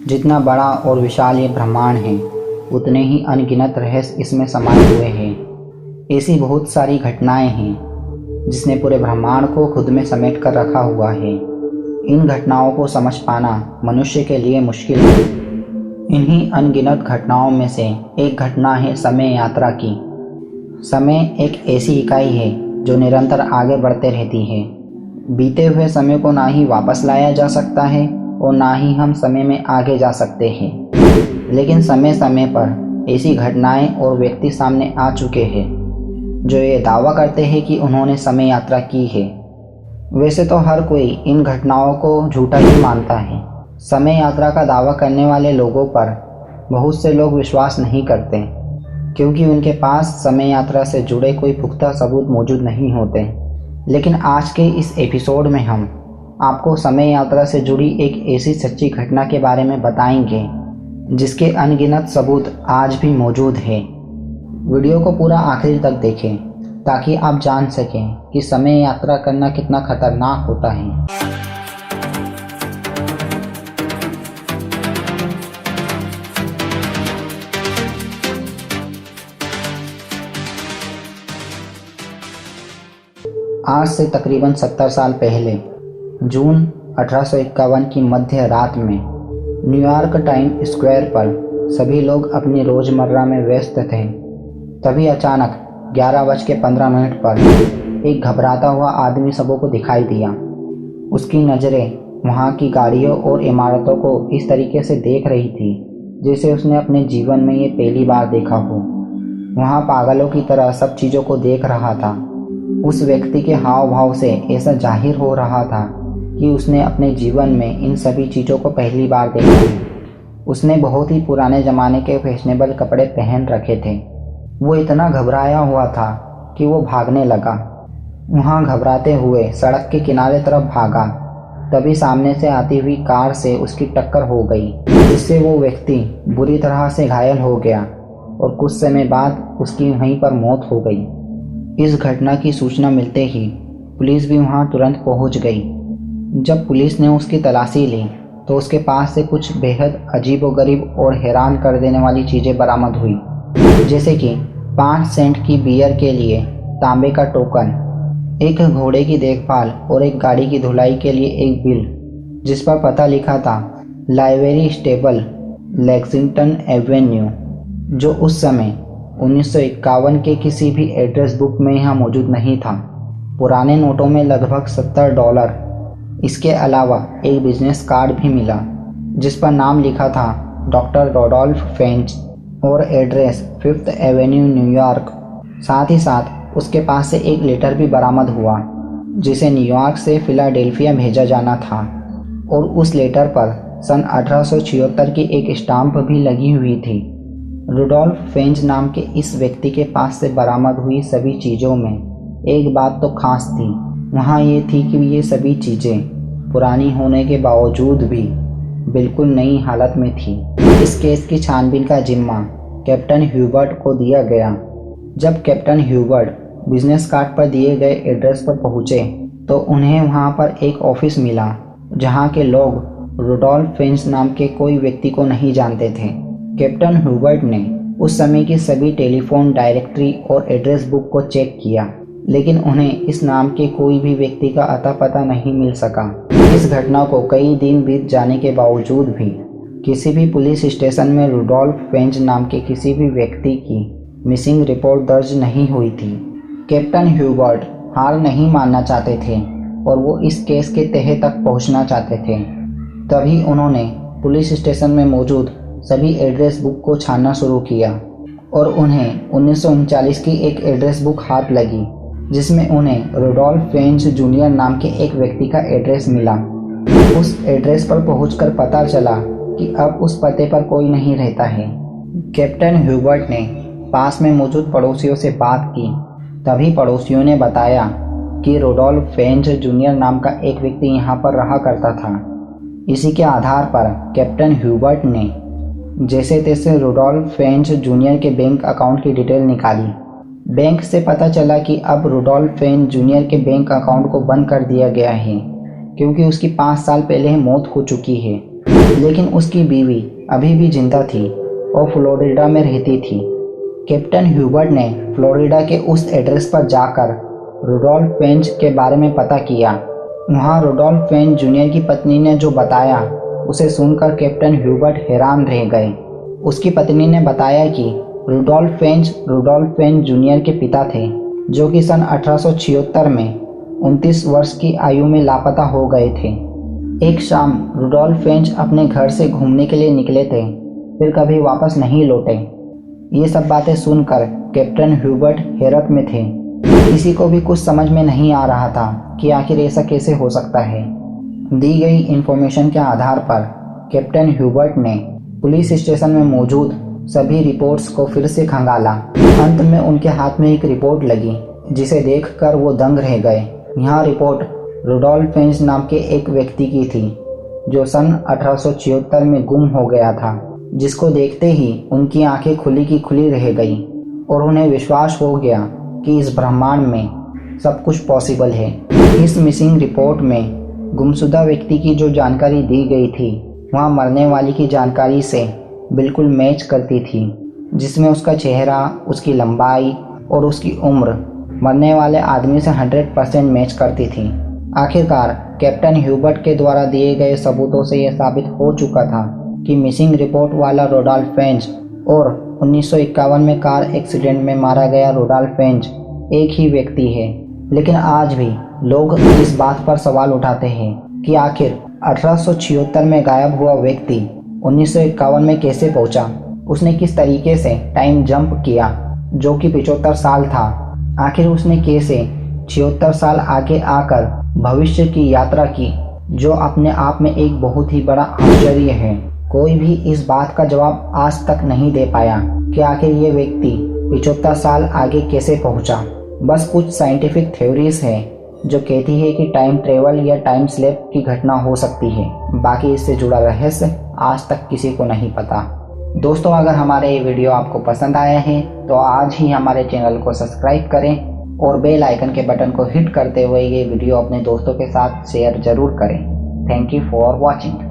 जितना बड़ा और विशाल ये ब्रह्मांड है, उतने ही अनगिनत रहस्य इसमें समाये हुए हैं। ऐसी बहुत सारी घटनाएं हैं जिसने पूरे ब्रह्मांड को खुद में समेट कर रखा हुआ है। इन घटनाओं को समझ पाना मनुष्य के लिए मुश्किल है। इन्हीं अनगिनत घटनाओं में से एक घटना है समय यात्रा की। समय एक ऐसी इकाई है जो निरंतर आगे बढ़ते रहती है। बीते हुए समय को ना ही वापस लाया जा सकता है और ना ही हम समय में आगे जा सकते हैं, लेकिन समय समय पर ऐसी घटनाएं और व्यक्ति सामने आ चुके हैं जो ये दावा करते हैं कि उन्होंने समय यात्रा की है। वैसे तो हर कोई इन घटनाओं को झूठा ही मानता है। समय यात्रा का दावा करने वाले लोगों पर बहुत से लोग विश्वास नहीं करते, क्योंकि उनके पास समय यात्रा से जुड़े कोई पुख्ता सबूत मौजूद नहीं होते। लेकिन आज के इस एपिसोड में हम आपको समय यात्रा से जुड़ी एक ऐसी सच्ची घटना के बारे में बताएंगे जिसके अनगिनत सबूत आज भी मौजूद हैं। वीडियो को पूरा आखिर तक देखें ताकि आप जान सकें कि समय यात्रा करना कितना खतरनाक होता है। आज से तकरीबन 70 साल पहले जून 1851 की मध्य रात में न्यूयॉर्क टाइम स्क्वायर पर सभी लोग अपनी रोज़मर्रा में व्यस्त थे। तभी अचानक 11:15 पर एक घबराता हुआ आदमी सबों को दिखाई दिया। उसकी नज़रें वहाँ की गाड़ियों और इमारतों को इस तरीके से देख रही थी जैसे उसने अपने जीवन में ये पहली बार देखा हो। वहाँ पागलों की तरह सब चीज़ों को देख रहा था। उस व्यक्ति के हाव भाव से ऐसा जाहिर हो रहा था कि उसने अपने जीवन में इन सभी चीज़ों को पहली बार देखा है। उसने बहुत ही पुराने ज़माने के फैशनेबल कपड़े पहन रखे थे। वो इतना घबराया हुआ था कि वो भागने लगा। वहाँ घबराते हुए सड़क के किनारे तरफ भागा। तभी सामने से आती हुई कार से उसकी टक्कर हो गई, जिससे वो व्यक्ति बुरी तरह से घायल हो गया और कुछ समय बाद उसकी वहीं पर मौत हो गई। इस घटना की सूचना मिलते ही पुलिस भी वहाँ तुरंत पहुँच गई। जब पुलिस ने उसकी तलाशी ली तो उसके पास से कुछ बेहद अजीबोगरीब और हैरान कर देने वाली चीज़ें बरामद हुई, जैसे कि 5 सेंट की बियर के लिए तांबे का टोकन, एक घोड़े की देखभाल और एक गाड़ी की धुलाई के लिए एक बिल जिस पर पता लिखा था लाइब्रेरी स्टेबल, लेक्सिंगटन एवेन्यू, जो उस समय 1951 के किसी भी एड्रेस बुक में यहाँ मौजूद नहीं था। पुराने नोटों में लगभग $70। इसके अलावा एक बिजनेस कार्ड भी मिला जिस पर नाम लिखा था डॉक्टर रोडोल्फ फेंच और एड्रेस 5th एवेन्यू न्यूयॉर्क। साथ ही साथ उसके पास से एक लेटर भी बरामद हुआ जिसे न्यूयॉर्क से फिलाडेल्फिया भेजा जाना था, और उस लेटर पर सन 1876 की एक स्टाम्प भी लगी हुई थी। रोडोल्फ फेंच नाम के इस व्यक्ति के पास से बरामद हुई सभी चीज़ों में एक बात तो खास थी। वहाँ ये थी कि ये सभी चीज़ें पुरानी होने के बावजूद भी बिल्कुल नई हालत में थी। इस केस की छानबीन का जिम्मा कैप्टन ह्यूबर्ट को दिया गया। जब कैप्टन ह्यूबर्ट बिजनेस कार्ड पर दिए गए एड्रेस पर पहुँचे तो उन्हें वहाँ पर एक ऑफिस मिला जहाँ के लोग रोडोल्फ फेंच नाम के कोई व्यक्ति को नहीं जानते थे। कैप्टन ह्यूबर्ट ने उस समय की सभी टेलीफोन डायरेक्टरी और एड्रेस बुक को चेक किया, लेकिन उन्हें इस नाम के कोई भी व्यक्ति का अता पता नहीं मिल सका। इस घटना को कई दिन बीत जाने के बावजूद भी किसी भी पुलिस स्टेशन में रोडोल्फ फेंच नाम के किसी भी व्यक्ति की मिसिंग रिपोर्ट दर्ज नहीं हुई थी। कैप्टन ह्यूबर्ट हार नहीं मानना चाहते थे और वो इस केस के तह तक पहुंचना चाहते थे। तभी उन्होंने पुलिस स्टेशन में मौजूद सभी एड्रेस बुक को छानना शुरू किया और उन्हें 1939 की एक एड्रेस बुक हाथ लगी जिसमें उन्हें रोडोल्फ फेंच जूनियर नाम के एक व्यक्ति का एड्रेस मिला। उस एड्रेस पर पहुंचकर पता चला कि अब उस पते पर कोई नहीं रहता है। कैप्टन ह्यूबर्ट ने पास में मौजूद पड़ोसियों से बात की। तभी पड़ोसियों ने बताया कि रोडोल्फ फेंच जूनियर नाम का एक व्यक्ति यहाँ पर रहा करता था। इसी के आधार पर कैप्टन ह्यूबर्ट ने जैसे तैसे रोडोल्फ फेंच जूनियर के बैंक अकाउंट की डिटेल निकाली बैंक से पता चला कि अब रुडोल्फ वेन जूनियर के बैंक अकाउंट को बंद कर दिया गया है क्योंकि उसकी 5 साल पहले ही मौत हो चुकी है। लेकिन उसकी बीवी अभी भी जिंदा थी और फ्लोरिडा में रहती थी। कैप्टन ह्यूबर्ट ने फ्लोरिडा के उस एड्रेस पर जाकर रुडोल्फ वेन के बारे में पता किया। वहाँ रुडोल्फ वेन जूनियर की पत्नी ने जो बताया उसे सुनकर कैप्टन ह्यूबर्ट हैरान रह गए। उसकी पत्नी ने बताया कि रुडोल्फ वेन जूनियर के पिता थे, जो कि सन 1876 में 29 वर्ष की आयु में लापता हो गए थे। एक शाम रुडोल्फ वेन अपने घर से घूमने के लिए निकले थे, फिर कभी वापस नहीं लौटे। ये सब बातें सुनकर कैप्टन ह्यूबर्ट हैरत में थे। किसी को भी कुछ समझ में नहीं आ रहा था कि आखिर ऐसा कैसे हो सकता है। दी गई इंफॉर्मेशन के आधार पर कैप्टन ह्यूबर्ट ने पुलिस स्टेशन में मौजूद सभी रिपोर्ट्स को फिर से खंगाला। अंत में उनके हाथ में एक रिपोर्ट लगी जिसे देखकर वो दंग रह गए। यह रिपोर्ट रुडोल्फ वेन नाम के एक व्यक्ति की थी जो सन 1876 में गुम हो गया था, जिसको देखते ही उनकी आंखें खुली की खुली रह गई और उन्हें विश्वास हो गया कि इस ब्रह्मांड में सब कुछ पॉसिबल है। इस मिसिंग रिपोर्ट में गुमशुदा व्यक्ति की जो जानकारी दी गई थी वह मरने वाली की जानकारी से बिल्कुल मैच करती थी, जिसमें उसका चेहरा, उसकी लंबाई और उसकी उम्र मरने वाले आदमी से 100% मैच करती थी। आखिरकार कैप्टन ह्यूबर्ट के द्वारा दिए गए सबूतों से यह साबित हो चुका था कि मिसिंग रिपोर्ट वाला रुडोल्फ वेन और 1951 में कार एक्सीडेंट में मारा गया रुडोल्फ वेन एक ही व्यक्ति है। लेकिन आज भी लोग इस बात पर सवाल उठाते हैं कि आखिर 1876 में गायब हुआ व्यक्ति 1951 में कैसे पहुंचा। उसने किस तरीके से टाइम जंप किया जो कि 75 साल था। आखिर उसने कैसे 76 साल आगे आकर भविष्य की यात्रा की, जो अपने आप में एक बहुत ही बड़ा आश्चर्य है। कोई भी इस बात का जवाब आज तक नहीं दे पाया कि आखिर ये व्यक्ति 75 साल आगे कैसे पहुंचा। बस कुछ साइंटिफिक थ्योरीज है जो कहती है कि टाइम ट्रेवल या टाइम स्लिप की घटना हो सकती है। बाकी इससे जुड़ा रहस्य आज तक किसी को नहीं पता। दोस्तों, अगर हमारे ये वीडियो आपको पसंद आया है तो आज ही हमारे चैनल को सब्सक्राइब करें और बेल आइकन के बटन को हिट करते हुए ये वीडियो अपने दोस्तों के साथ शेयर ज़रूर करें। Thank you for watching.